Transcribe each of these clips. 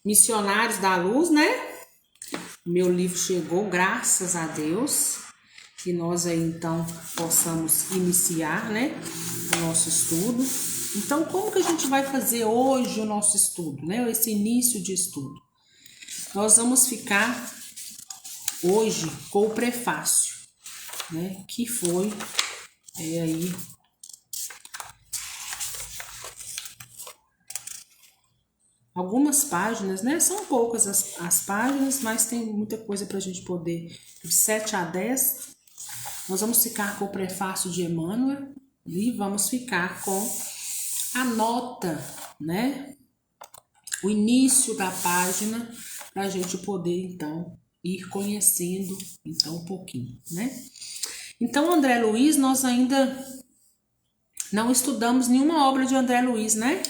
Missionários da Luz, né? Meu livro chegou, graças a Deus. Que nós aí então possamos iniciar, né, o nosso estudo. Então, como que a gente vai fazer hoje o nosso estudo, né? Esse início de estudo. Nós vamos ficar hoje com o prefácio, né? Que foi aí algumas páginas, né? São poucas as páginas, mas tem muita coisa para a gente poder, de 7 a 10. Nós vamos ficar com o prefácio de Emmanuel e vamos ficar com a nota, né? O início da página, para a gente poder, então, ir conhecendo, então, um pouquinho, né? Então, André Luiz, nós ainda não estudamos nenhuma obra de André Luiz, né?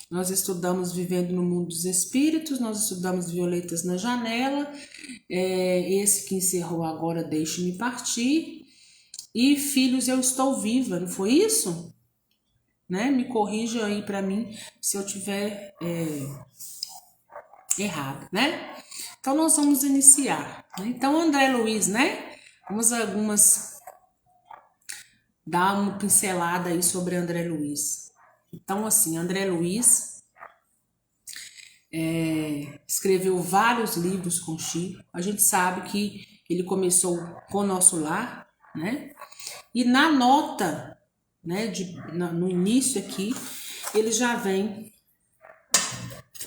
Nós estudamos Vivendo no Mundo dos Espíritos, nós estudamos Violetas na Janela, esse que encerrou agora, Deixe-me Partir, e Filhos, Eu Estou Viva, não foi isso? Né? Me corrija aí para mim se eu tiver errado, né? Então, nós vamos iniciar. Então, André Luiz, né? Vamos dar uma pincelada aí sobre André Luiz. Então, assim, André Luiz escreveu vários livros com Chico. A gente sabe que ele começou com o Nosso Lar, né? E na nota, né, no início aqui, ele já vem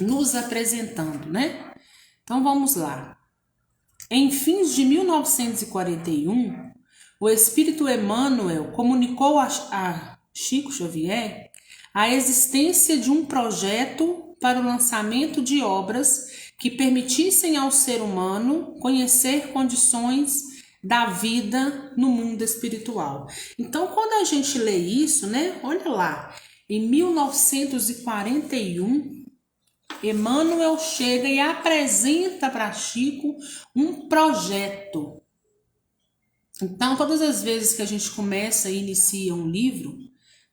nos apresentando, né? Então vamos lá. Em fins de 1941, o espírito Emmanuel comunicou a Chico Xavier a existência de um projeto para o lançamento de obras que permitissem ao ser humano conhecer condições da vida no mundo espiritual. Então, quando a gente lê isso, né? Olha lá, em 1941, Emmanuel chega e apresenta para Chico um projeto. Então, todas as vezes que a gente começa e inicia um livro,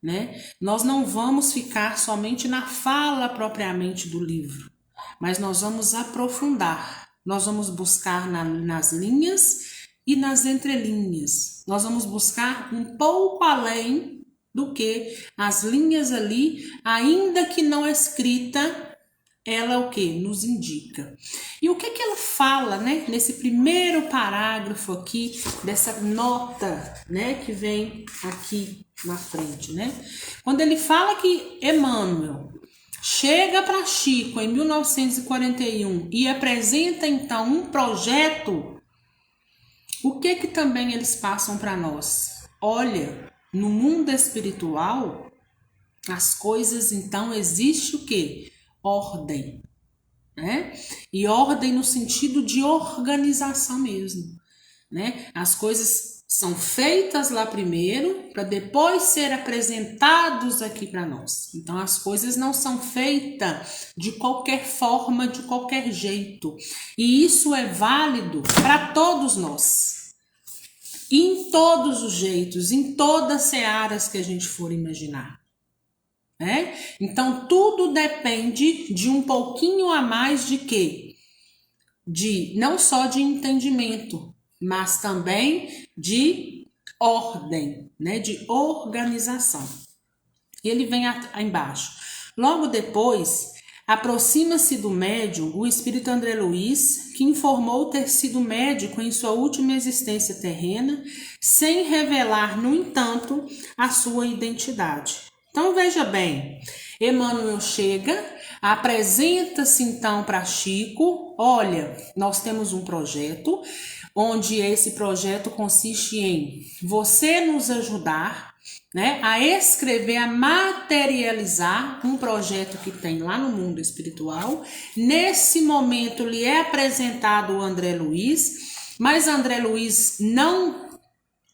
né, nós não vamos ficar somente na fala propriamente do livro, mas nós vamos aprofundar, nós vamos buscar nas linhas e nas entrelinhas, nós vamos buscar um pouco além do que as linhas ali, ainda que não escrita, ela o que? Nos indica. E o que ela fala, né? Nesse primeiro parágrafo aqui, dessa nota, né? Que vem aqui na frente, né? Quando ele fala que Emmanuel chega para Chico em 1941 e apresenta então um projeto, o que também eles passam para nós? Olha, no mundo espiritual, as coisas então existe o quê? Ordem, né? E ordem no sentido de organização mesmo, né? As coisas são feitas lá primeiro para depois ser apresentados aqui para nós. Então as coisas não são feitas de qualquer forma, de qualquer jeito. E isso é válido para todos nós. Em todos os jeitos, em todas as searas que a gente for imaginar. Então tudo depende de um pouquinho a mais de quê? Não só de entendimento, mas também de ordem, né? De organização. Ele vem embaixo. Logo depois, aproxima-se do médium o espírito André Luiz, que informou ter sido médico em sua última existência terrena, sem revelar, no entanto, a sua identidade. Então veja bem, Emmanuel chega, apresenta-se então para Chico, olha, nós temos um projeto, onde esse projeto consiste em você nos ajudar, né, a escrever, a materializar um projeto que tem lá no mundo espiritual. Nesse momento lhe é apresentado o André Luiz, mas André Luiz não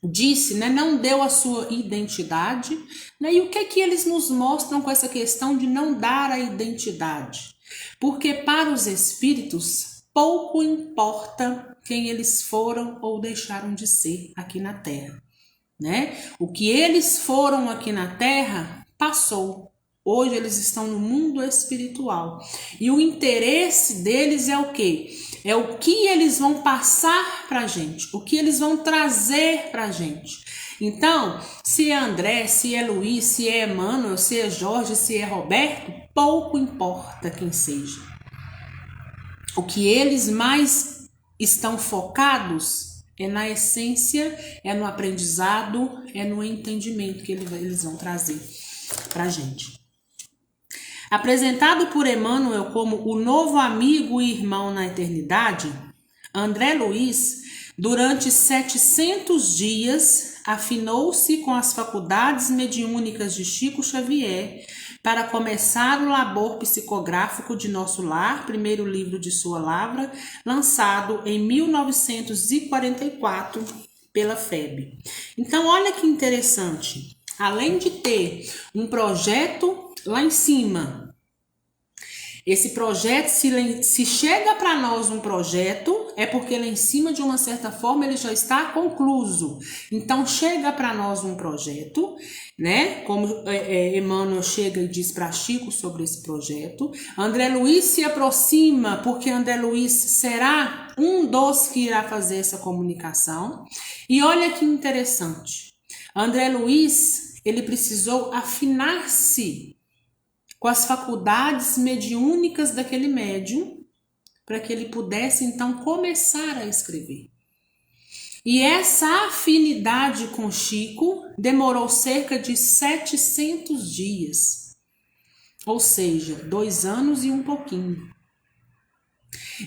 disse, né, não deu a sua identidade, né? E o que eles nos mostram com essa questão de não dar a identidade? Porque para os espíritos pouco importa quem eles foram ou deixaram de ser aqui na Terra, né? O que eles foram aqui na Terra passou. Hoje eles estão no mundo espiritual. E o interesse deles é o quê? É o que eles vão passar para a gente, o que eles vão trazer para a gente. Então, se é André, se é Luiz, se é Emmanuel, se é Jorge, se é Roberto, pouco importa quem seja. O que eles mais estão focados é na essência, é no aprendizado, é no entendimento que eles vão trazer para a gente. Apresentado por Emmanuel como o novo amigo e irmão na eternidade, André Luiz, durante 700 dias, afinou-se com as faculdades mediúnicas de Chico Xavier para começar o labor psicográfico de Nosso Lar, primeiro livro de sua lavra, lançado em 1944 pela FEB. Então, olha que interessante. Além de ter um projeto lá em cima, esse projeto, se chega para nós um projeto, é porque lá em cima, de uma certa forma, ele já está concluso. Então, chega para nós um projeto, né? Como Emmanuel chega e diz para Chico sobre esse projeto. André Luiz se aproxima, porque André Luiz será um dos que irá fazer essa comunicação. E olha que interessante. André Luiz, ele precisou afinar-se com as faculdades mediúnicas daquele médium, para que ele pudesse então começar a escrever. E essa afinidade com Chico demorou cerca de 700 dias, ou seja, 2 anos e um pouquinho.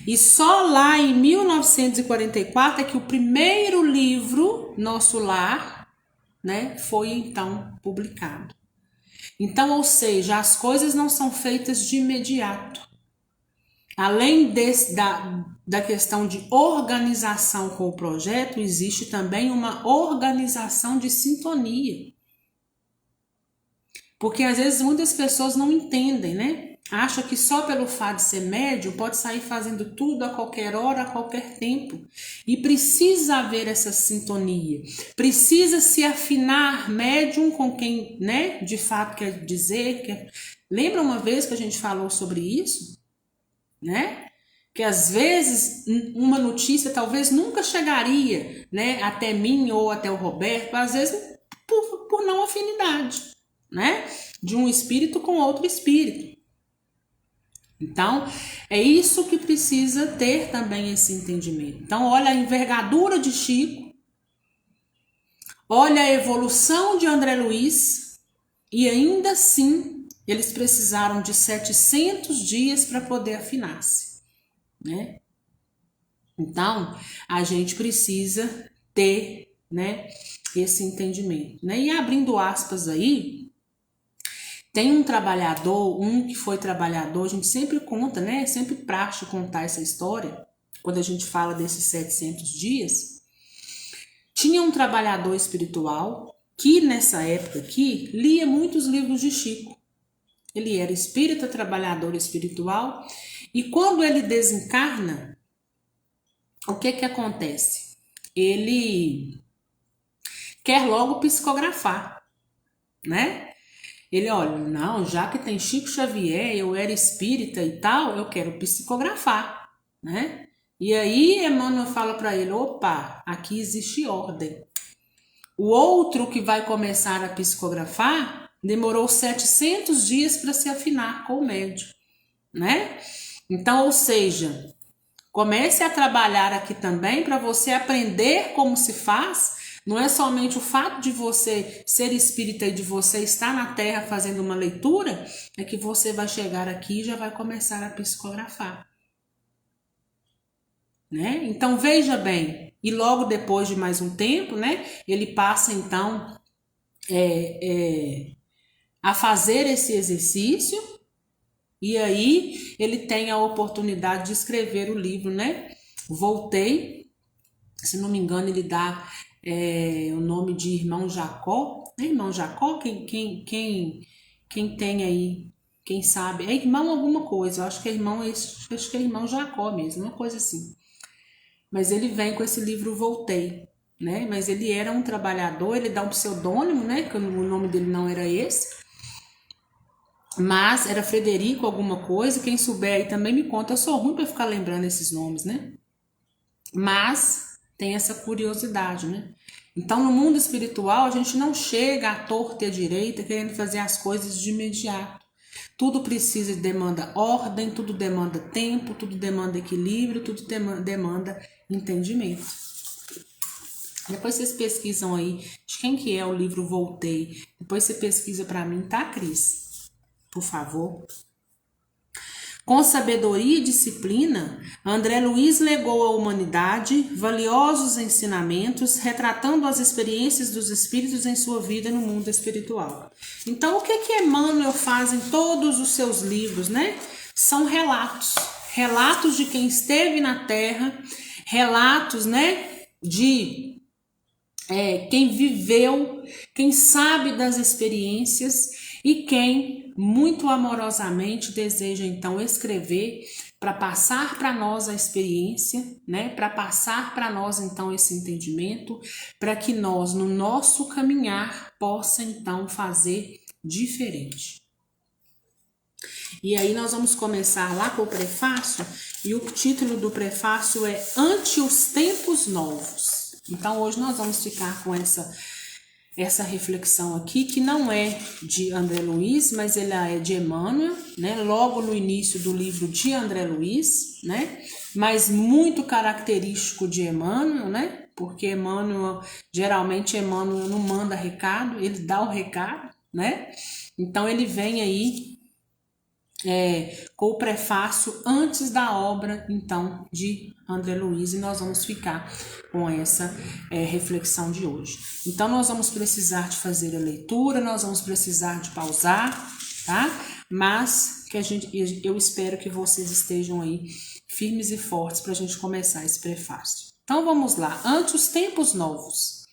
E só lá em 1944 é que o primeiro livro, Nosso Lar, né, foi então publicado. Então, ou seja, as coisas não são feitas de imediato. Além da questão de organização com o projeto, existe também uma organização de sintonia. Porque às vezes muitas pessoas não entendem, né? Acha que só pelo fato de ser médium pode sair fazendo tudo a qualquer hora, a qualquer tempo. E precisa haver essa sintonia. Precisa se afinar médium com quem, né, de fato quer dizer. Lembra uma vez que a gente falou sobre isso? Né? Que às vezes uma notícia talvez nunca chegaria, né, até mim ou até o Roberto, às vezes por não afinidade, né? De um espírito com outro espírito. Então, é isso que precisa ter também esse entendimento. Então, olha a envergadura de Chico, olha a evolução de André Luiz, e ainda assim, eles precisaram de 700 dias para poder afinar-se, né? Então, a gente precisa ter, né, esse entendimento, né? E abrindo aspas aí, tem um trabalhador, um que foi trabalhador, a gente sempre conta, né? É sempre prático contar essa história, quando a gente fala desses 700 dias. Tinha um trabalhador espiritual que nessa época aqui lia muitos livros de Chico. Ele era espírita, trabalhador espiritual, e quando ele desencarna, o que acontece? Ele quer logo psicografar, né? Ele, olha, não, já que tem Chico Xavier, eu era espírita e tal, eu quero psicografar, né? E aí Emmanuel fala para ele, opa, aqui existe ordem. O outro que vai começar a psicografar demorou 700 dias para se afinar com o médium, né? Então, ou seja, comece a trabalhar aqui também para você aprender como se faz. Não é somente o fato de você ser espírita e de você estar na Terra fazendo uma leitura, é que você vai chegar aqui e já vai começar a psicografar. Né? Então, veja bem, e logo depois de mais um tempo, né, ele passa então a fazer esse exercício, e aí ele tem a oportunidade de escrever o livro, né? Voltei, se não me engano, ele dá o nome de Irmão Jacó, né? Irmão Jacó, quem tem aí, quem sabe, é irmão alguma coisa, eu acho que é irmão Jacó mesmo, uma coisa assim. Mas ele vem com esse livro Voltei, né? Mas ele era um trabalhador, ele dá um pseudônimo, né? Que o nome dele não era esse. Mas era Frederico alguma coisa, quem souber aí também me conta. Eu sou ruim para ficar lembrando esses nomes, né? Mas tem essa curiosidade, né? Então, no mundo espiritual, a gente não chega à torta e à direita querendo fazer as coisas de imediato. Tudo precisa e demanda ordem, tudo demanda tempo, tudo demanda equilíbrio, tudo demanda entendimento. Depois vocês pesquisam aí de quem que é o livro Voltei. Depois você pesquisa para mim, tá, Cris? Por favor. Com sabedoria e disciplina, André Luiz legou à humanidade valiosos ensinamentos, retratando as experiências dos espíritos em sua vida no mundo espiritual. Então, o que Emmanuel faz em todos os seus livros, né? São relatos. Relatos de quem esteve na Terra, relatos, né? De quem viveu, quem sabe das experiências e quem muito amorosamente deseja então escrever para passar para nós a experiência, né? Para passar para nós então esse entendimento, para que nós no nosso caminhar possa então fazer diferente. E aí nós vamos começar lá com o prefácio, e o título do prefácio é Ante os Tempos Novos. Então hoje nós vamos ficar com essa reflexão aqui, que não é de André Luiz, mas ela é de Emmanuel, né? Logo no início do livro de André Luiz, né? Mas muito característico de Emmanuel, né? Porque geralmente Emmanuel não manda recado, ele dá o recado, né? Então ele vem aí com o prefácio antes da obra, então, de André Luiz, e nós vamos ficar com essa reflexão de hoje. Então, nós vamos precisar de fazer a leitura, nós vamos precisar de pausar, tá? Mas eu espero que vocês estejam aí firmes e fortes para a gente começar esse prefácio. Então, vamos lá. Ante os tempos novos.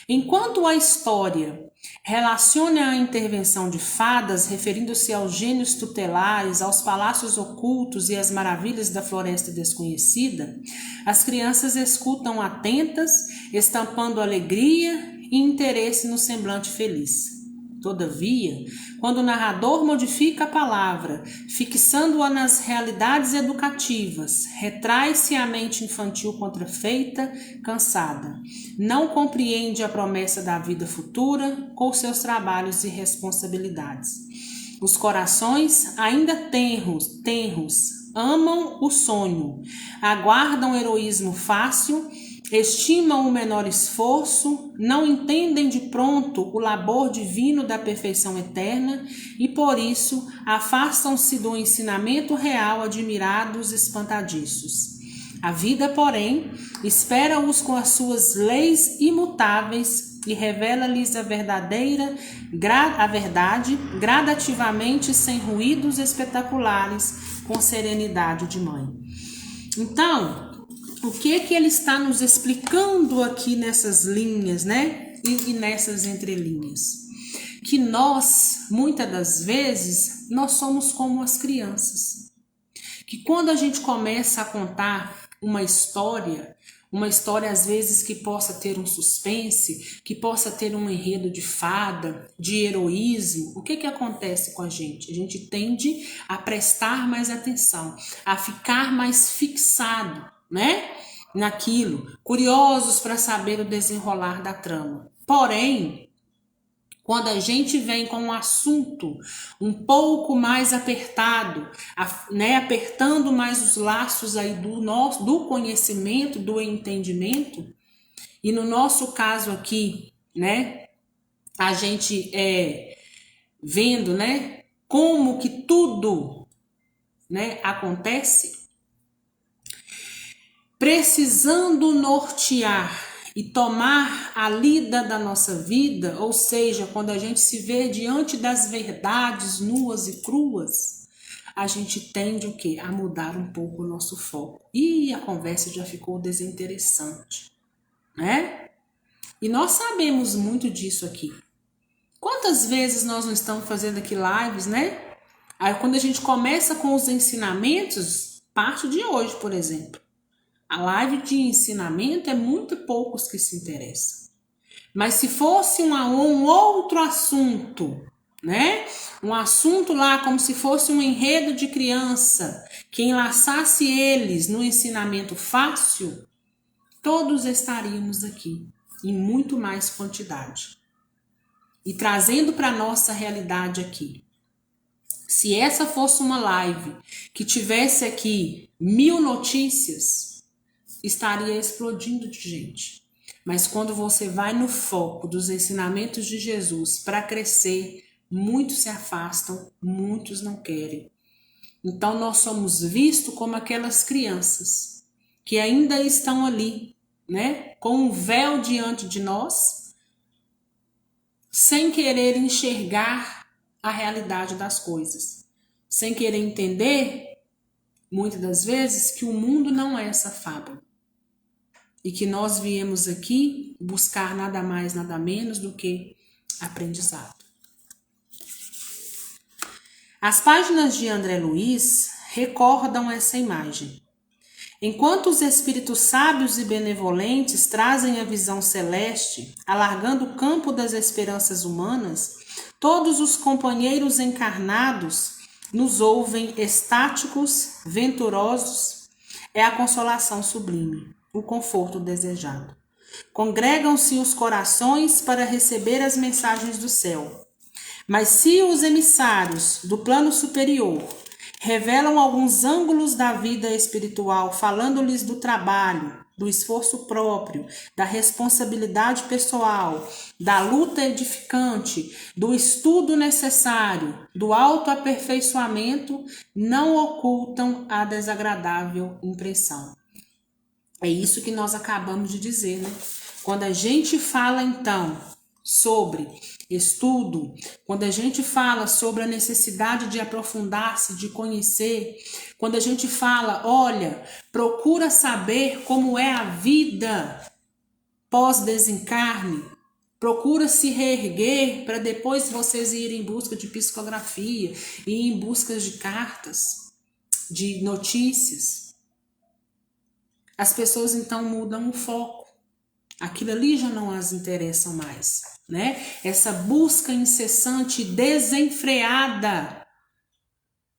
Enquanto a história relaciona a intervenção de fadas, referindo-se aos gênios tutelares, aos palácios ocultos e às maravilhas da floresta desconhecida, as crianças escutam atentas, estampando alegria e interesse no semblante feliz. Todavia, quando o narrador modifica a palavra, fixando-a nas realidades educativas, retrai-se a mente infantil contrafeita, cansada. Não compreende a promessa da vida futura com seus trabalhos e responsabilidades. Os corações, ainda tenros, amam o sonho, aguardam heroísmo fácil, estimam o menor esforço, não entendem de pronto o labor divino da perfeição eterna e, por isso, afastam-se do ensinamento real admirados espantadiços. A vida, porém, espera-os com as suas leis imutáveis e revela-lhes a verdade gradativamente, sem ruídos espetaculares, com serenidade de mãe. Então, o que ele está nos explicando aqui nessas linhas, né? E nessas entrelinhas? Que nós, muitas das vezes, nós somos como as crianças. Que quando a gente começa a contar uma história às vezes que possa ter um suspense, que possa ter um enredo de fada, de heroísmo, o que acontece com a gente? A gente tende a prestar mais atenção, a ficar mais fixado, né? Naquilo, curiosos para saber o desenrolar da trama. Porém, quando a gente vem com um assunto um pouco mais apertado, né, apertando mais os laços aí do conhecimento, do entendimento, e no nosso caso aqui, né, a gente vendo, né, como que tudo, né, acontece, precisando nortear e tomar a lida da nossa vida, ou seja, quando a gente se vê diante das verdades nuas e cruas, a gente tende o quê? A mudar um pouco o nosso foco. E a conversa já ficou desinteressante, né? E nós sabemos muito disso aqui. Quantas vezes nós não estamos fazendo aqui lives, né? Aí quando a gente começa com os ensinamentos, parte de hoje, por exemplo. A live de ensinamento é muito poucos que se interessam. Mas se fosse um outro assunto né? Um assunto lá como se fosse um enredo de criança, que enlaçasse eles no ensinamento fácil, todos estaríamos aqui, em muito mais quantidade. E trazendo para a nossa realidade aqui. Se essa fosse uma live que tivesse aqui 1000 notícias, estaria explodindo de gente. Mas quando você vai no foco dos ensinamentos de Jesus para crescer, muitos se afastam, muitos não querem. Então nós somos vistos como aquelas crianças que ainda estão ali, né, com um véu diante de nós, sem querer enxergar a realidade das coisas, sem querer entender, muitas das vezes, que o mundo não é essa fábula. E que nós viemos aqui buscar nada mais, nada menos do que aprendizado. As páginas de André Luiz recordam essa imagem. Enquanto os espíritos sábios e benevolentes trazem a visão celeste, alargando o campo das esperanças humanas, todos os companheiros encarnados nos ouvem estáticos, venturosos. É a consolação sublime, o conforto desejado. Congregam-se os corações para receber as mensagens do céu. Mas se os emissários do plano superior revelam alguns ângulos da vida espiritual, falando-lhes do trabalho, do esforço próprio, da responsabilidade pessoal, da luta edificante, do estudo necessário, do autoaperfeiçoamento, não ocultam a desagradável impressão. É isso que nós acabamos de dizer, né? Quando a gente fala, então, sobre estudo, quando a gente fala sobre a necessidade de aprofundar-se, de conhecer, quando a gente fala, olha, procura saber como é a vida pós-desencarne, procura se reerguer para depois vocês irem em busca de psicografia e em busca de cartas, de notícias. As pessoas então mudam o foco. Aquilo ali já não as interessa mais, né? Essa busca incessante, desenfreada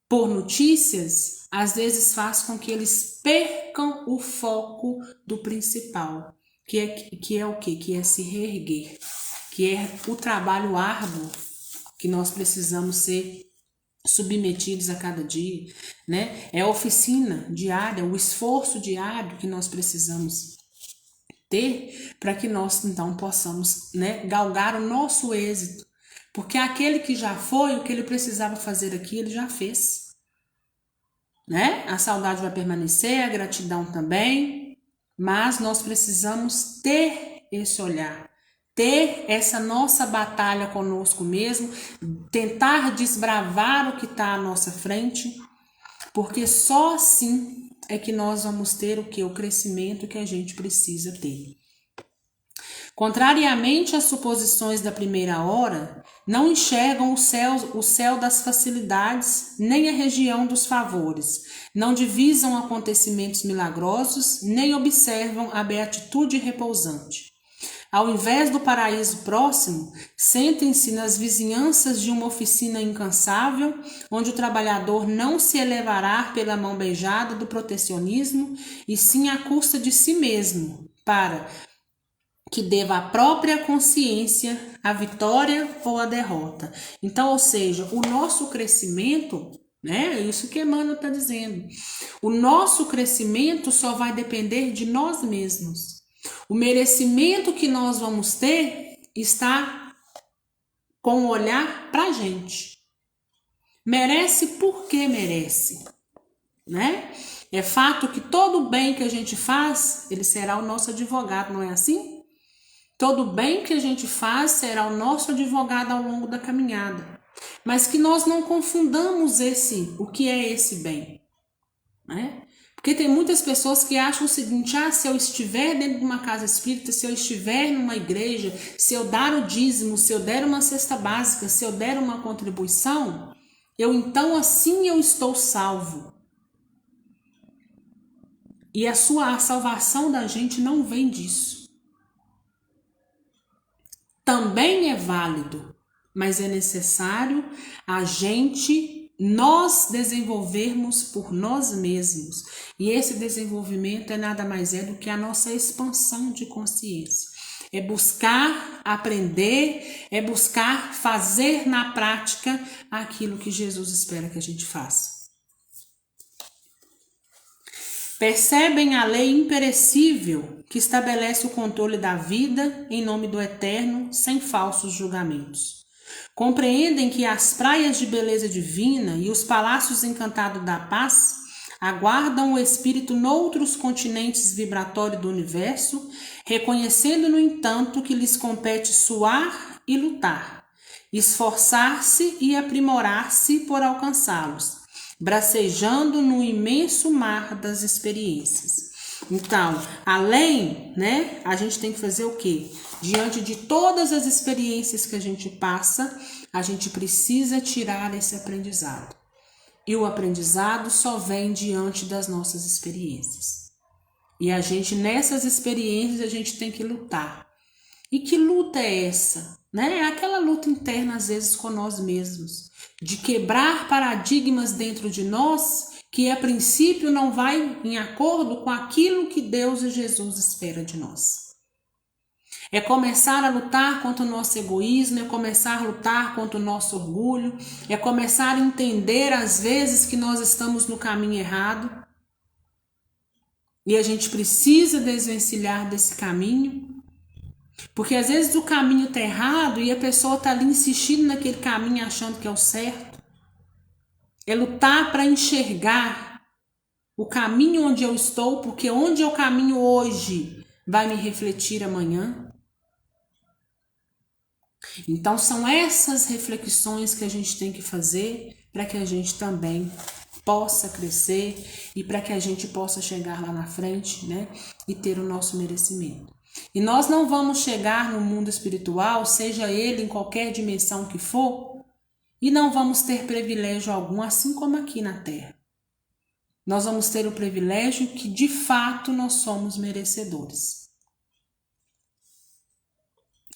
por notícias, às vezes faz com que eles percam o foco do principal, que é o quê? Que é se reerguer, que é o trabalho árduo que nós precisamos ser submetidos a cada dia, né? É a oficina diária, o esforço diário que nós precisamos ter para que nós então possamos, né, galgar o nosso êxito, porque aquele que já foi, o que ele precisava fazer aqui, ele já fez, né? A saudade vai permanecer, a gratidão também, mas nós precisamos ter esse olhar, ter essa nossa batalha conosco mesmo, tentar desbravar o que está à nossa frente, porque só assim é que nós vamos ter o que? O crescimento que a gente precisa ter. Contrariamente às suposições da primeira hora, não enxergam o céu das facilidades, nem a região dos favores, não divisam acontecimentos milagrosos, nem observam a beatitude repousante. Ao invés do paraíso próximo, sentem-se nas vizinhanças de uma oficina incansável, onde o trabalhador não se elevará pela mão beijada do protecionismo, e sim à custa de si mesmo, para que deva à própria consciência a vitória ou a derrota. Então, ou seja, o nosso crescimento, né? É isso que Emmanuel está dizendo. O nosso crescimento só vai depender de nós mesmos. O merecimento que nós vamos ter está com o olhar para a gente. Merece porque merece, né? É fato que todo bem que a gente faz, ele será o nosso advogado, não é assim? Todo bem que a gente faz será o nosso advogado ao longo da caminhada. Mas que nós não confundamos o que é esse bem, né? Porque tem muitas pessoas que acham o seguinte, se eu estiver dentro de uma casa espírita, se eu estiver numa igreja, se eu dar o dízimo, se eu der uma cesta básica, se eu der uma contribuição, então assim eu estou salvo. E a salvação da gente não vem disso. Também é válido, mas é necessário nós desenvolvermos por nós mesmos. E esse desenvolvimento é nada mais do que a nossa expansão de consciência. É buscar aprender, é buscar fazer na prática aquilo que Jesus espera que a gente faça. Percebem a lei imperecível que estabelece o controle da vida em nome do Eterno, sem falsos julgamentos. Compreendem que as praias de beleza divina e os palácios encantados da paz aguardam o espírito noutros continentes vibratórios do universo, reconhecendo, no entanto, que lhes compete suar e lutar, esforçar-se e aprimorar-se por alcançá-los, bracejando no imenso mar das experiências. Então, além, a gente tem que fazer o quê? Diante de todas as experiências que a gente passa, a gente precisa tirar esse aprendizado. E o aprendizado só vem diante das nossas experiências. E nessas experiências, a gente tem que lutar. E que luta é essa? É aquela luta interna, às vezes, com nós mesmos. De quebrar paradigmas dentro de nós que, a princípio, não vai em acordo com aquilo que Deus e Jesus esperam de nós. É começar a lutar contra o nosso egoísmo, é começar a lutar contra o nosso orgulho, é começar a entender, às vezes, que nós estamos no caminho errado. E a gente precisa desvencilhar desse caminho. Porque às vezes o caminho está errado e a pessoa está ali insistindo naquele caminho achando que é o certo. É lutar para enxergar o caminho onde eu estou, porque onde eu caminho hoje vai me refletir amanhã. Então são essas reflexões que a gente tem que fazer para que a gente também possa crescer e para que a gente possa chegar lá na frente, e ter o nosso merecimento. E nós não vamos chegar no mundo espiritual, seja ele em qualquer dimensão que for, e não vamos ter privilégio algum, assim como aqui na Terra. Nós vamos ter o privilégio que de fato nós somos merecedores.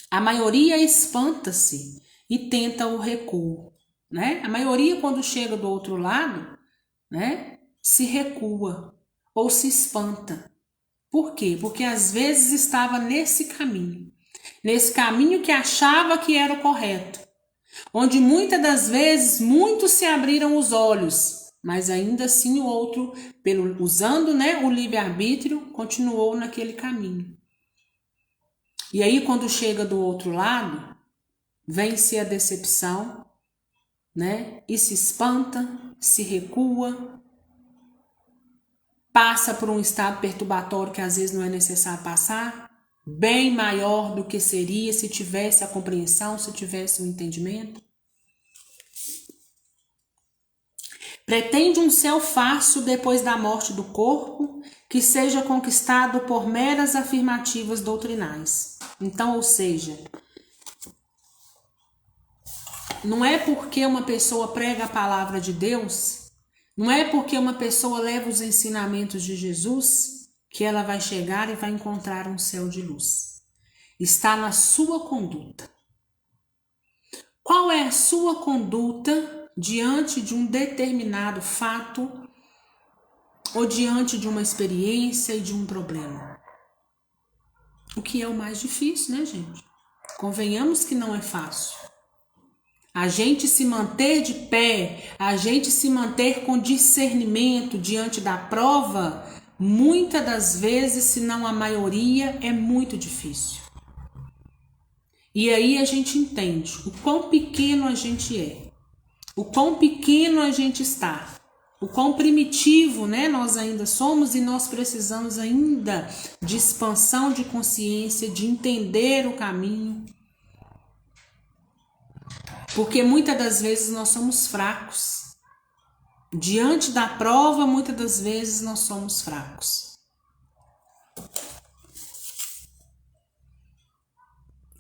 A maioria espanta-se e tenta o recuo, A maioria, quando chega do outro lado, se recua ou se espanta. Por quê? Porque às vezes estava nesse caminho que achava que era o correto, onde muitas das vezes muitos se abriram os olhos, mas ainda assim o outro, usando o livre-arbítrio, continuou naquele caminho. E aí, quando chega do outro lado, vem-se a decepção, e se espanta, se recua, passa por um estado perturbatório que às vezes não é necessário passar, bem maior do que seria se tivesse a compreensão, se tivesse o entendimento. Pretende um céu fácil depois da morte do corpo, que seja conquistado por meras afirmativas doutrinais. Então, ou seja, não é porque uma pessoa prega a palavra de Deus, não é porque uma pessoa leva os ensinamentos de Jesus que ela vai chegar e vai encontrar um céu de luz. Está na sua conduta. Qual é a sua conduta diante de um determinado fato ou diante de uma experiência e de um problema? O que é o mais difícil, gente? Convenhamos que não é fácil. A gente se manter de pé, a gente se manter com discernimento diante da prova, muitas das vezes, se não a maioria, é muito difícil. E aí a gente entende o quão pequeno a gente é, o quão pequeno a gente está, o quão primitivo, nós ainda somos, e nós precisamos ainda de expansão de consciência, de entender o caminho. Porque muitas das vezes nós somos fracos. Diante da prova, muitas das vezes nós somos fracos.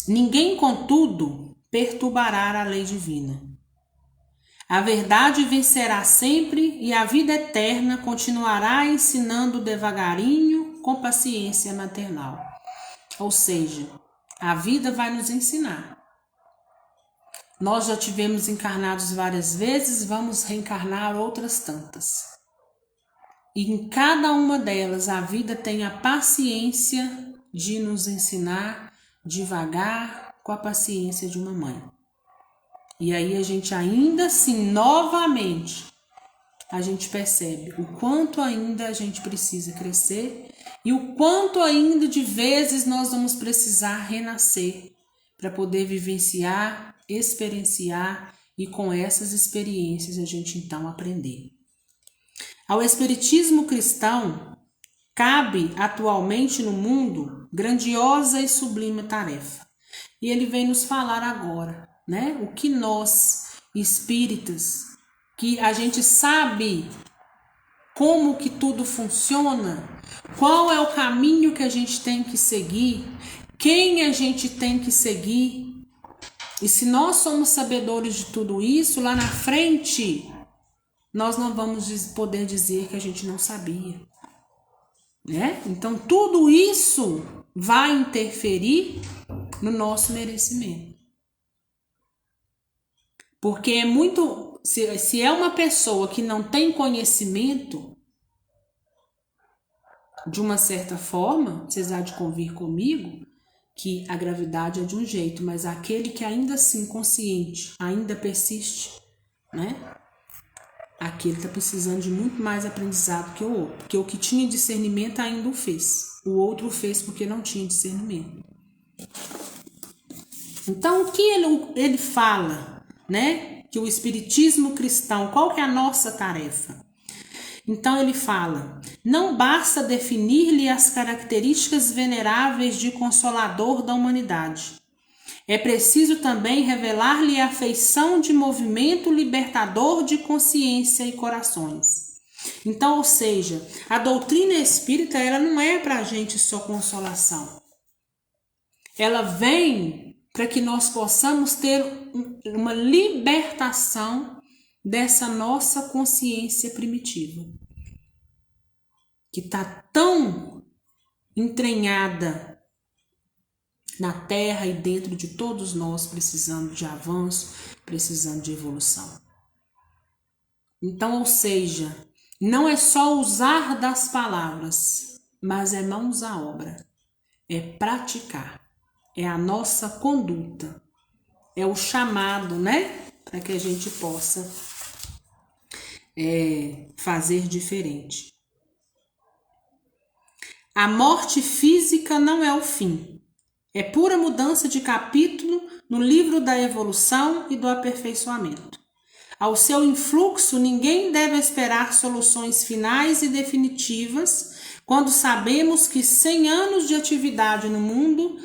Ninguém, contudo, perturbará a lei divina. A verdade vencerá sempre e a vida eterna continuará ensinando devagarinho com paciência maternal. Ou seja, a vida vai nos ensinar. Nós já tivemos encarnados várias vezes, vamos reencarnar outras tantas. E em cada uma delas a vida tem a paciência de nos ensinar devagar, com a paciência de uma mãe. E aí a gente ainda assim, novamente, a gente percebe o quanto ainda a gente precisa crescer e o quanto ainda de vezes nós vamos precisar renascer para poder vivenciar, experienciar e com essas experiências a gente então aprender. Ao espiritismo cristão, cabe atualmente no mundo grandiosa e sublime tarefa. E ele vem nos falar agora, né? O que nós, espíritas, que a gente sabe como que tudo funciona, qual é o caminho que a gente tem que seguir, quem a gente tem que seguir. E se nós somos sabedores de tudo isso, lá na frente, nós não vamos poder dizer que a gente não sabia, né? Então, tudo isso vai interferir no nosso merecimento. Porque é muito... Se é uma pessoa que não tem conhecimento, de uma certa forma, vocês há de convir comigo, que a gravidade é de um jeito, mas aquele que ainda assim consciente, ainda persiste, né? Aquele está precisando de muito mais aprendizado que o outro. Porque o que tinha discernimento ainda o fez. O outro fez porque não tinha discernimento. Então, o que ele fala, né? Que o espiritismo cristão, qual que é a nossa tarefa? Então ele fala, não basta definir-lhe as características veneráveis de consolador da humanidade. É preciso também revelar-lhe a feição de movimento libertador de consciência e corações. Então, ou seja, a doutrina espírita, ela não é para a gente só consolação. Ela vem para que nós possamos ter uma libertação dessa nossa consciência primitiva, que está tão entranhada na Terra e dentro de todos nós, precisando de avanço, precisando de evolução. Então, ou seja, não é só usar das palavras, mas é mãos à obra, é praticar, é a nossa conduta, é o chamado, né? Para que a gente possa fazer diferente. A morte física não é o fim. É pura mudança de capítulo no livro da evolução e do aperfeiçoamento. Ao seu influxo, ninguém deve esperar soluções finais e definitivas, quando sabemos que 100 anos de atividade no mundo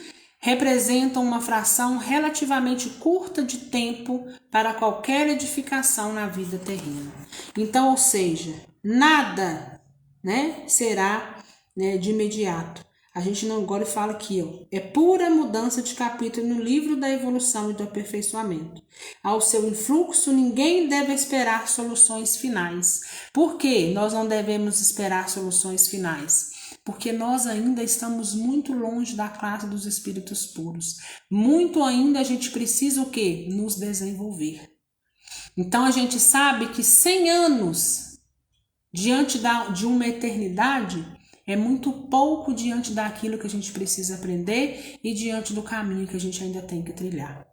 representam uma fração relativamente curta de tempo para qualquer edificação na vida terrena. Então, ou seja, nada, né, será, né, de imediato. A gente não agora fala aqui, ó, é pura mudança de capítulo no livro da evolução e do aperfeiçoamento. Ao seu influxo, ninguém deve esperar soluções finais. Por que nós não devemos esperar soluções finais? Porque nós ainda estamos muito longe da classe dos espíritos puros. Muito ainda a gente precisa o quê? Nos desenvolver. Então a gente sabe que 100 anos diante de uma eternidade é muito pouco diante daquilo que a gente precisa aprender e diante do caminho que a gente ainda tem que trilhar.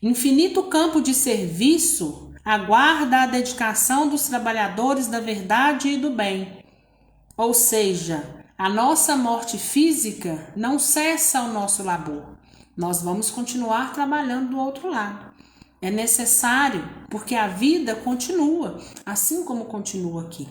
Infinito campo de serviço aguarda a dedicação dos trabalhadores da verdade e do bem. Ou seja, a nossa morte física não cessa o nosso labor. Nós vamos continuar trabalhando do outro lado. É necessário, porque a vida continua, assim como continua aqui.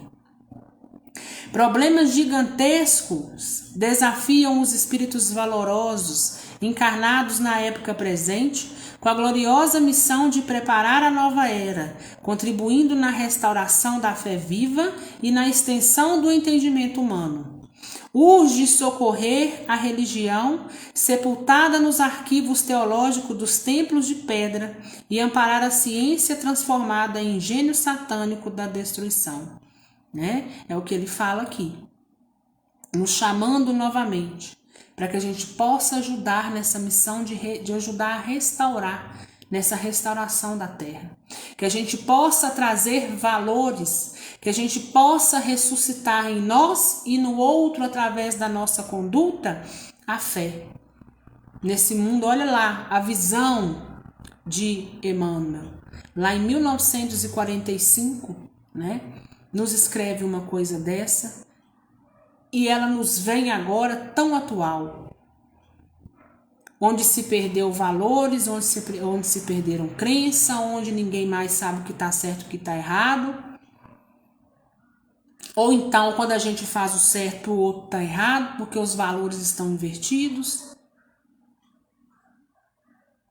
Problemas gigantescos desafiam os espíritos valorosos, encarnados na época presente, com a gloriosa missão de preparar a nova era, contribuindo na restauração da fé viva e na extensão do entendimento humano. Urge socorrer a religião sepultada nos arquivos teológicos dos templos de pedra e amparar a ciência transformada em gênio satânico da destruição. Né? É o que ele fala aqui, nos chamando novamente, para que a gente possa ajudar nessa missão de ajudar a restaurar, nessa restauração da terra. Que a gente possa trazer valores, que a gente possa ressuscitar em nós e no outro, através da nossa conduta, a fé. Nesse mundo, olha lá, a visão de Emmanuel. Lá em 1945, né, nos escreve uma coisa dessa e ela nos vem agora tão atual. Onde se perdeu valores, onde se perderam crença, onde ninguém mais sabe o que está certo e o que está errado. Ou então, quando a gente faz o certo, o outro está errado, porque os valores estão invertidos.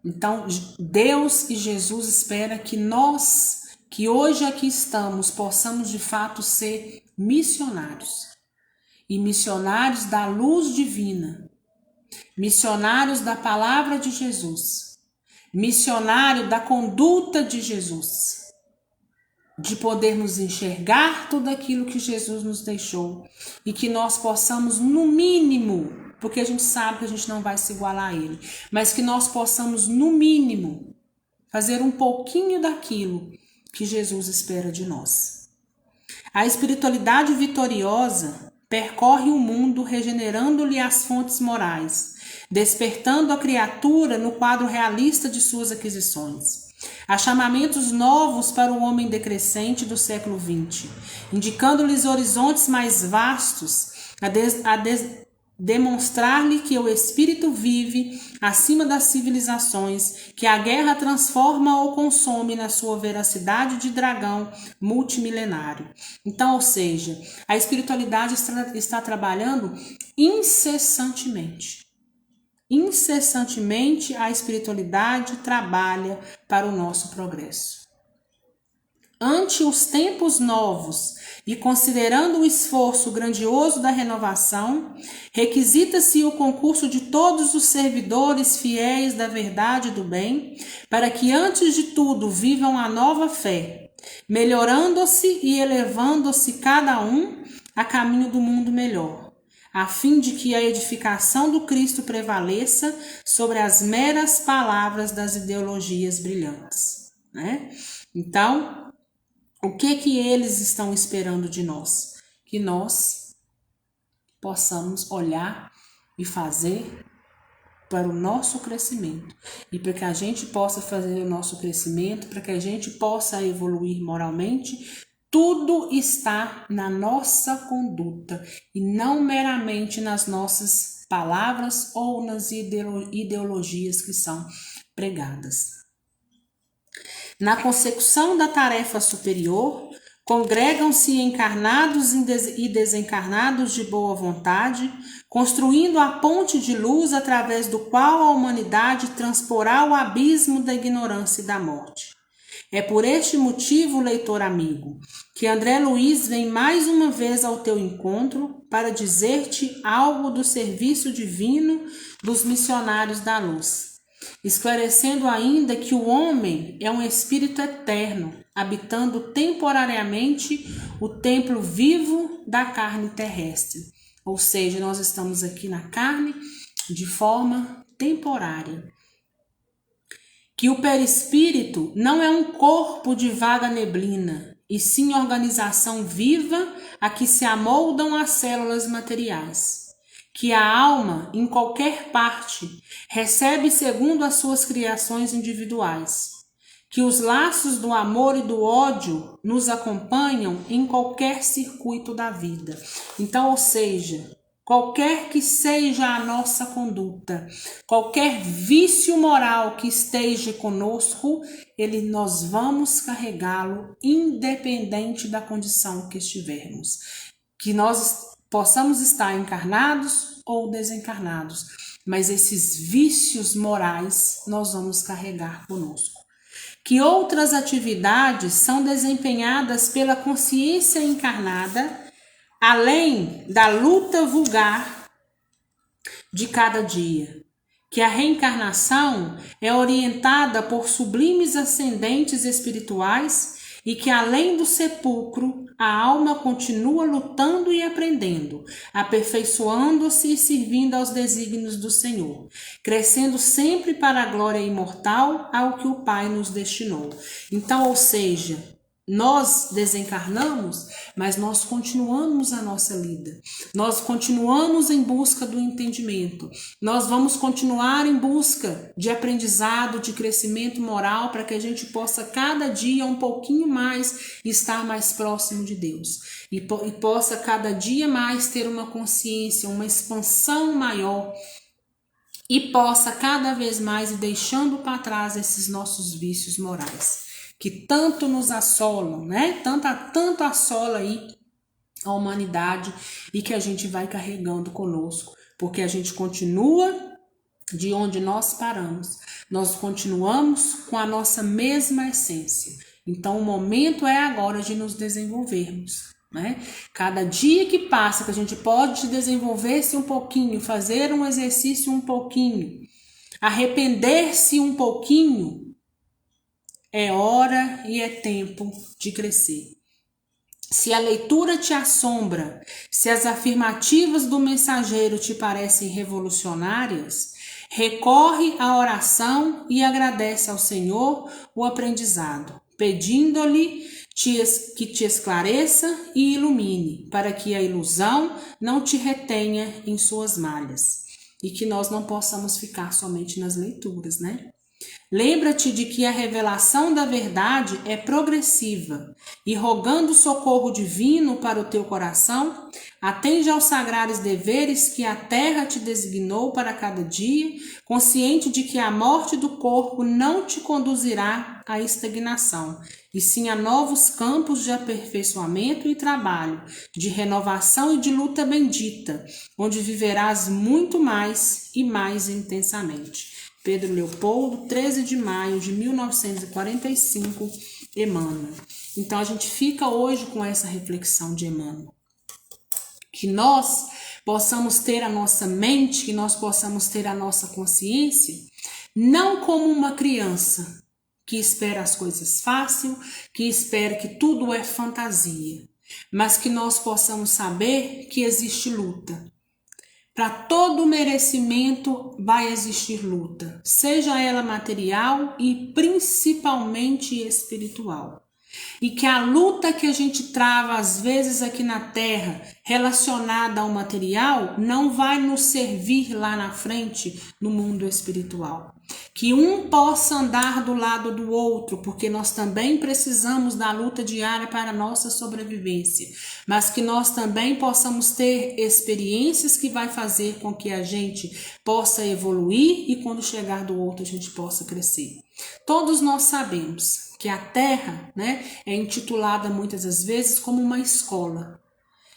Então, Deus e Jesus espera que nós, que hoje aqui estamos, possamos de fato ser missionários. E missionários da luz divina. Missionários da palavra de Jesus. Missionário da conduta de Jesus. De podermos enxergar tudo aquilo que Jesus nos deixou. E que nós possamos, no mínimo, porque a gente sabe que a gente não vai se igualar a Ele, mas que nós possamos, no mínimo, fazer um pouquinho daquilo que Jesus espera de nós. A espiritualidade vitoriosa percorre o mundo regenerando-lhe as fontes morais, despertando a criatura no quadro realista de suas aquisições. Há chamamentos novos para o homem decrescente do século XX, indicando-lhes horizontes mais vastos, demonstrar-lhe que o espírito vive acima das civilizações, que a guerra transforma ou consome na sua veracidade de dragão multimilenário. Então, ou seja, a espiritualidade está trabalhando incessantemente. Incessantemente a espiritualidade trabalha para o nosso progresso. Ante os tempos novos e considerando o esforço grandioso da renovação, requisita-se o concurso de todos os servidores fiéis da verdade e do bem, para que antes de tudo vivam a nova fé, melhorando-se e elevando-se cada um a caminho do mundo melhor, a fim de que a edificação do Cristo prevaleça sobre as meras palavras das ideologias brilhantes, né? Então, o que eles estão esperando de nós? Que nós possamos olhar e fazer para o nosso crescimento. E para que a gente possa fazer o nosso crescimento, para que a gente possa evoluir moralmente, tudo está na nossa conduta e não meramente nas nossas palavras ou nas ideologias que são pregadas. Na consecução da tarefa superior, congregam-se encarnados e desencarnados de boa vontade, construindo a ponte de luz através do qual a humanidade transporá o abismo da ignorância e da morte. É por este motivo, leitor amigo, que André Luiz vem mais uma vez ao teu encontro para dizer-te algo do serviço divino dos missionários da luz, esclarecendo ainda que o homem é um espírito eterno, habitando temporariamente o templo vivo da carne terrestre. Ou seja, nós estamos aqui na carne de forma temporária. Que o perispírito não é um corpo de vaga neblina, e sim organização viva a que se amoldam as células materiais. Que a alma, em qualquer parte, recebe segundo as suas criações individuais. Que os laços do amor e do ódio nos acompanham em qualquer circuito da vida. Então, ou seja, qualquer que seja a nossa conduta, qualquer vício moral que esteja conosco, nós vamos carregá-lo independente da condição que estivermos. Que nós possamos estar encarnados ou desencarnados, mas esses vícios morais nós vamos carregar conosco. Que outras atividades são desempenhadas pela consciência encarnada, além da luta vulgar de cada dia. Que a reencarnação é orientada por sublimes ascendentes espirituais e que além do sepulcro a alma continua lutando e aprendendo, aperfeiçoando-se e servindo aos desígnios do Senhor, crescendo sempre para a glória imortal ao que o Pai nos destinou. Então, ou seja, nós desencarnamos, mas nós continuamos a nossa lida. Nós continuamos em busca do entendimento. Nós vamos continuar em busca de aprendizado, de crescimento moral, para que a gente possa cada dia um pouquinho mais estar mais próximo de Deus. E possa cada dia mais ter uma consciência, uma expansão maior. E possa cada vez mais ir deixando para trás esses nossos vícios morais, que tanto nos assolam, né? Tanto assola aí a humanidade e que a gente vai carregando conosco, porque a gente continua de onde nós paramos. Nós continuamos com a nossa mesma essência. Então o momento é agora de nos desenvolvermos, né? Cada dia que passa que a gente pode desenvolver-se um pouquinho, fazer um exercício um pouquinho, arrepender-se um pouquinho, é hora e é tempo de crescer. Se a leitura te assombra, se as afirmativas do mensageiro te parecem revolucionárias, recorre à oração e agradece ao Senhor o aprendizado, pedindo-lhe que te esclareça e ilumine, para que a ilusão não te retenha em suas malhas. E que nós não possamos ficar somente nas leituras, né? Lembra-te de que a revelação da verdade é progressiva e, rogando socorro divino para o teu coração, atende aos sagrados deveres que a terra te designou para cada dia, consciente de que a morte do corpo não te conduzirá à estagnação, e sim a novos campos de aperfeiçoamento e trabalho, de renovação e de luta bendita, onde viverás muito mais e mais intensamente. Pedro Leopoldo, 13 de maio de 1945, Emmanuel. Então a gente fica hoje com essa reflexão de Emmanuel. Que nós possamos ter a nossa mente, que nós possamos ter a nossa consciência, não como uma criança que espera as coisas fácil, que espera que tudo é fantasia, mas que nós possamos saber que existe luta. Para todo merecimento vai existir luta, seja ela material e principalmente espiritual. E que a luta que a gente trava às vezes aqui na Terra, relacionada ao material, não vai nos servir lá na frente no mundo espiritual. Que um possa andar do lado do outro, porque nós também precisamos da luta diária para a nossa sobrevivência, mas que nós também possamos ter experiências que vai fazer com que a gente possa evoluir e quando chegar do outro a gente possa crescer. Todos nós sabemos que a Terra, né, é intitulada muitas das vezes como uma escola.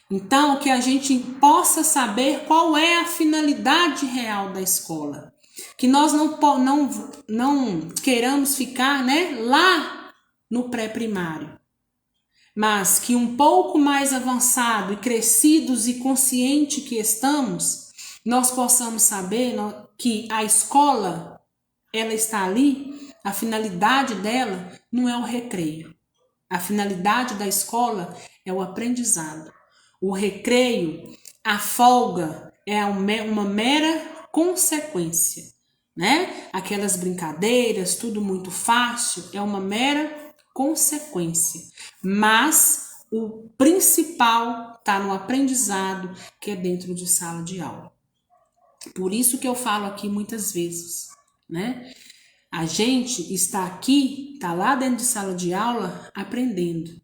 Então, que a gente possa saber qual é a finalidade real da escola. Que nós não queiramos ficar, né, lá no pré-primário. Mas que um pouco mais avançado e crescidos e consciente que estamos, nós possamos saber que a escola, ela está ali, a finalidade dela não é o recreio. A finalidade da escola é o aprendizado. O recreio, a folga, é uma mera consequência, né? Aquelas brincadeiras, tudo muito fácil, é uma mera consequência. Mas o principal está no aprendizado, que é dentro de sala de aula. Por isso que eu falo aqui muitas vezes, né? A gente está aqui, está lá dentro de sala de aula, aprendendo.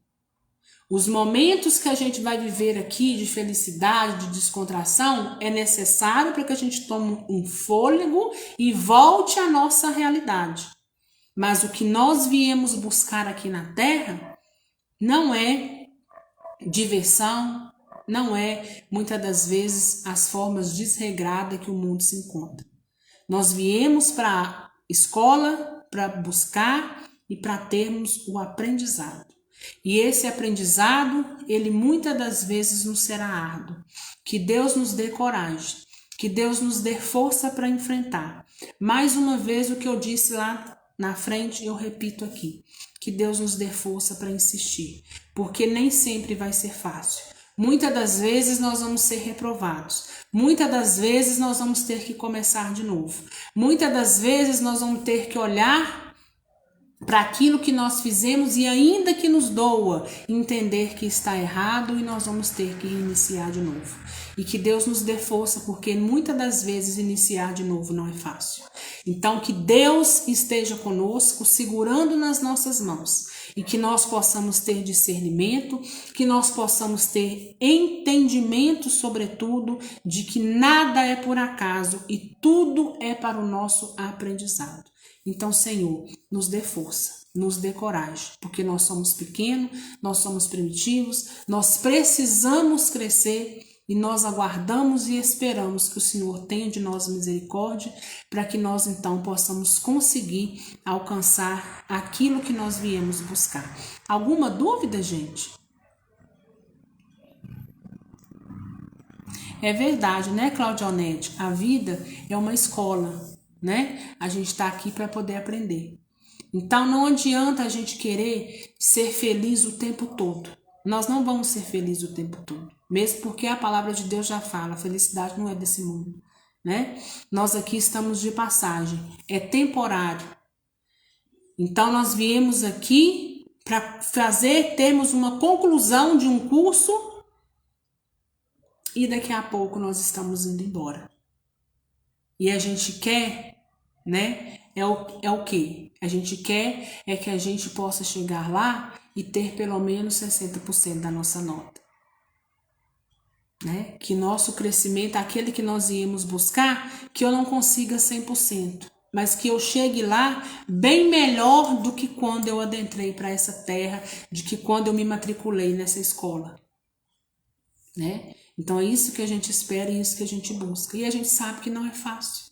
Os momentos que a gente vai viver aqui de felicidade, de descontração, é necessário para que a gente tome um fôlego e volte à nossa realidade. Mas o que nós viemos buscar aqui na Terra não é diversão, não é, muitas das vezes, as formas desregradas que o mundo se encontra. Nós viemos para a escola para buscar e para termos o aprendizado. E esse aprendizado, ele muitas das vezes nos será árduo. Que Deus nos dê coragem, que Deus nos dê força para enfrentar. Mais uma vez o que eu disse lá na frente, eu repito aqui, que Deus nos dê força para insistir, porque nem sempre vai ser fácil. Muitas das vezes nós vamos ser reprovados. Muitas das vezes nós vamos ter que começar de novo. Muitas das vezes nós vamos ter que olhar para aquilo que nós fizemos e ainda que nos doa, entender que está errado e nós vamos ter que iniciar de novo. E que Deus nos dê força, porque muitas das vezes iniciar de novo não é fácil. Então que Deus esteja conosco, segurando nas nossas mãos, e que nós possamos ter discernimento, que nós possamos ter entendimento, sobretudo, de que nada é por acaso e tudo é para o nosso aprendizado. Então, Senhor, nos dê força, nos dê coragem, porque nós somos pequenos, nós somos primitivos, nós precisamos crescer e nós aguardamos e esperamos que o Senhor tenha de nós misericórdia, para que nós então possamos conseguir alcançar aquilo que nós viemos buscar. Alguma dúvida, gente? É verdade, né, Claudionete? A vida é uma escola, né? A gente está aqui para poder aprender. Então não adianta a gente querer ser feliz o tempo todo. Nós não vamos ser felizes o tempo todo. Mesmo porque a palavra de Deus já fala, a felicidade não é desse mundo, né? Nós aqui estamos de passagem, é temporário. Então nós viemos aqui para termos uma conclusão de um curso e daqui a pouco nós estamos indo embora. E a gente quer, né? É o quê? A gente quer é que a gente possa chegar lá e ter pelo menos 60% da nossa nota. Né? Que nosso crescimento, aquele que nós íamos buscar, que eu não consiga 100%, mas que eu chegue lá bem melhor do que quando eu adentrei para essa terra, de que quando eu me matriculei nessa escola. Né? Então é isso que a gente espera e isso que a gente busca. E a gente sabe que não é fácil.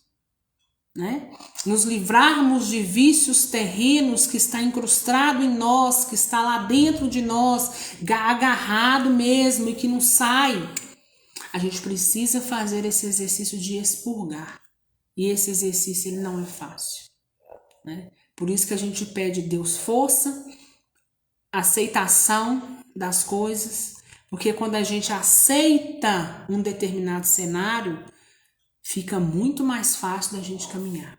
Né? Nos livrarmos de vícios terrenos que está incrustado em nós, que está lá dentro de nós, agarrado mesmo e que não sai. A gente precisa fazer esse exercício de expurgar. E esse exercício ele não é fácil. Né? Por isso que a gente pede a Deus força, aceitação das coisas. Porque quando a gente aceita um determinado cenário, fica muito mais fácil da gente caminhar.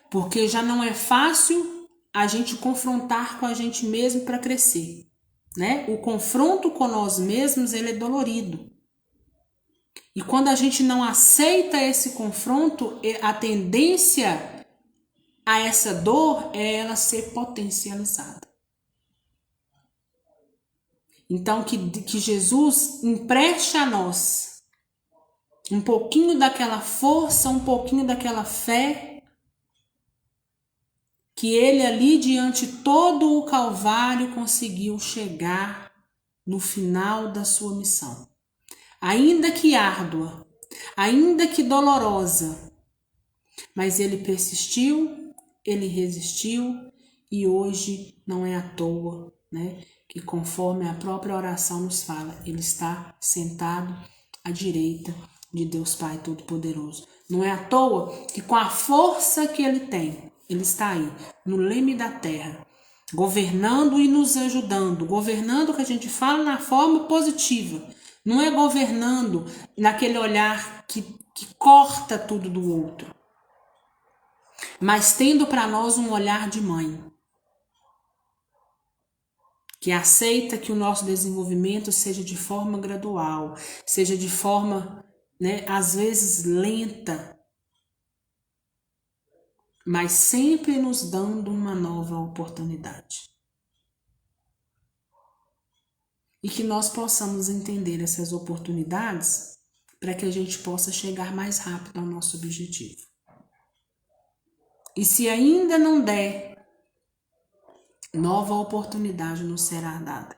Porque já não é fácil a gente confrontar com a gente mesmo para crescer. Né? O confronto com nós mesmos ele é dolorido. E quando a gente não aceita esse confronto, a tendência a essa dor é ela ser potencializada. Então que Jesus empreste a nós um pouquinho daquela força, um pouquinho daquela fé, que ele ali diante de todo o Calvário conseguiu chegar no final da sua missão. Ainda que árdua, ainda que dolorosa, mas ele persistiu, ele resistiu e hoje não é à toa, né? Que conforme a própria oração nos fala, ele está sentado à direita de Deus Pai Todo-Poderoso. Não é à toa que com a força que ele tem, ele está aí, no leme da terra, governando e nos ajudando. Governando que a gente fala na forma positiva. Não é governando naquele olhar que corta tudo do outro. Mas tendo para nós um olhar de mãe. Que aceita que o nosso desenvolvimento seja de forma gradual. Seja de forma, né, às vezes lenta. Mas sempre nos dando uma nova oportunidade. E que nós possamos entender essas oportunidades para que a gente possa chegar mais rápido ao nosso objetivo. E se ainda não der, nova oportunidade nos será dada.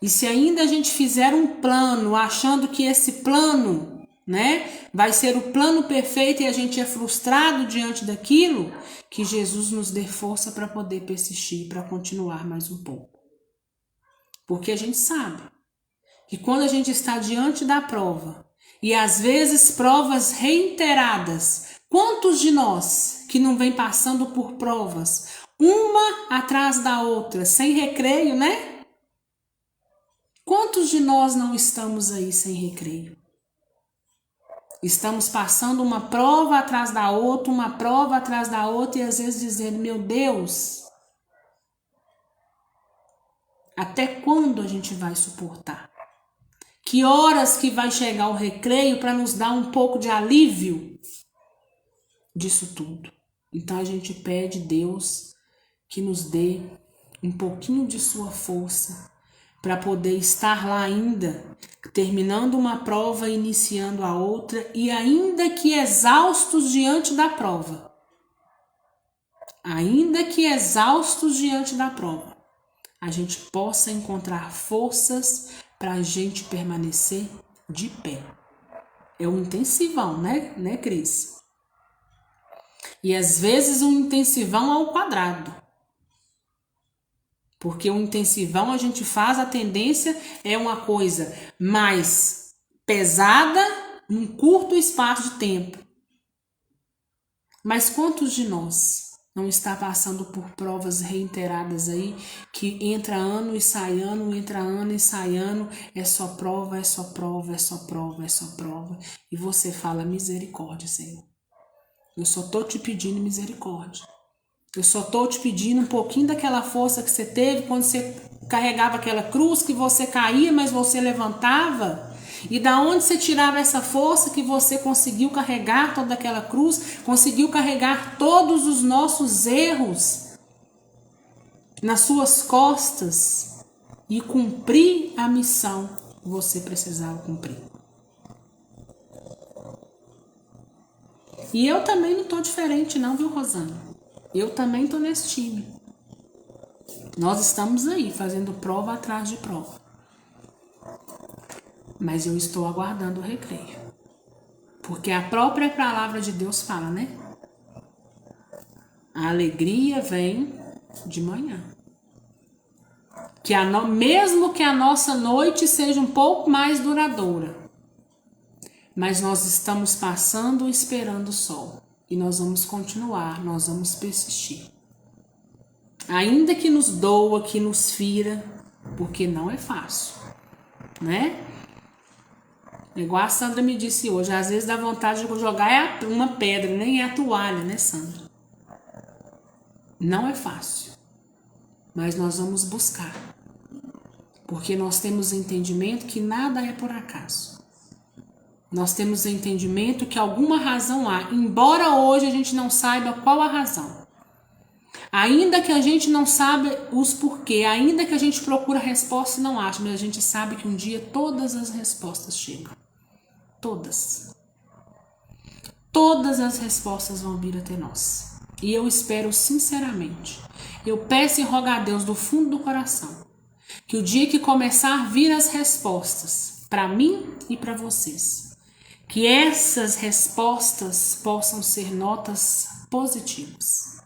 E se ainda a gente fizer um plano, achando que esse plano, né, vai ser o plano perfeito e a gente é frustrado diante daquilo, que Jesus nos dê força para poder persistir, para continuar mais um pouco. Porque a gente sabe que quando a gente está diante da prova, e às vezes provas reiteradas, Quantos de nós que não vem passando por provas, uma atrás da outra, sem recreio, né? Quantos de nós não estamos aí sem recreio? Estamos passando uma prova atrás da outra, uma prova atrás da outra, e às vezes dizendo, meu Deus, até quando a gente vai suportar? Que horas que vai chegar o recreio para nos dar um pouco de alívio disso tudo? Então a gente pede a Deus que nos dê um pouquinho de sua força para poder estar lá ainda, terminando uma prova, iniciando a outra, e ainda que exaustos diante da prova, a gente possa encontrar forças para a gente permanecer de pé. É um intensivão, né, Cris? E às vezes um intensivão ao quadrado. Porque o intensivão a gente faz, a tendência é uma coisa mais pesada num curto espaço de tempo. Mas quantos de nós não está passando por provas reiteradas aí, que entra ano e sai ano, entra ano e sai ano, é só prova, é só prova, é só prova, é só prova. E você fala, misericórdia, Senhor. Eu só estou te pedindo misericórdia. Eu só estou te pedindo um pouquinho daquela força que você teve quando você carregava aquela cruz, que você caía, mas você levantava. E da onde você tirava essa força que você conseguiu carregar toda aquela cruz, conseguiu carregar todos os nossos erros nas suas costas e cumprir a missão que você precisava cumprir. E eu também não estou diferente não, viu, Rosana? Eu também estou nesse time. Nós estamos aí fazendo prova atrás de prova. Mas eu estou aguardando o recreio. Porque a própria palavra de Deus fala, né? A alegria vem de manhã. Mesmo que a nossa noite seja um pouco mais duradoura. Mas nós estamos passando esperando o sol. E nós vamos continuar, nós vamos persistir. Ainda que nos doa, que nos fira, porque não é fácil, né? Igual a Sandra me disse hoje, às vezes dá vontade de jogar uma pedra, nem é a toalha, né, Sandra? Não é fácil, mas nós vamos buscar, porque nós temos entendimento que nada é por acaso. Nós temos entendimento que alguma razão há, embora hoje a gente não saiba qual a razão. Ainda que a gente não saiba os porquê, ainda que a gente procura a resposta e não acha, mas a gente sabe que um dia todas as respostas chegam. Todas. Todas as respostas vão vir até nós. E eu espero sinceramente, eu peço e rogo a Deus do fundo do coração, que o dia que começar a vir as respostas, para mim e para vocês, que essas respostas possam ser notas positivas.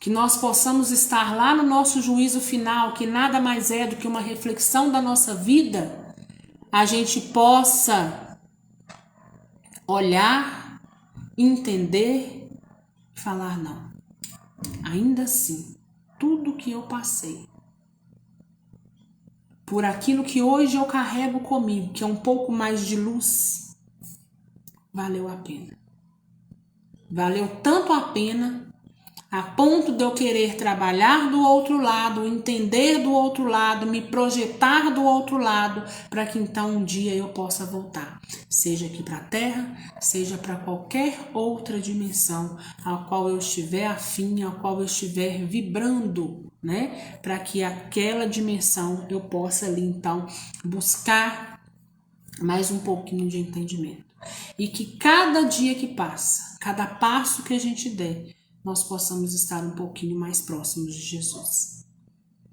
Que nós possamos estar lá no nosso juízo final, que nada mais é do que uma reflexão da nossa vida, a gente possa olhar, entender e falar, não, ainda assim, tudo que eu passei, por aquilo que hoje eu carrego comigo, que é um pouco mais de luz, valeu a pena. Valeu tanto a pena, a ponto de eu querer trabalhar do outro lado, entender do outro lado, me projetar do outro lado, para que então um dia eu possa voltar, seja aqui para a Terra, seja para qualquer outra dimensão a qual eu estiver afim, a qual eu estiver vibrando, né? Para que aquela dimensão eu possa ali então buscar mais um pouquinho de entendimento. E que cada dia que passa, cada passo que a gente der, nós possamos estar um pouquinho mais próximos de Jesus.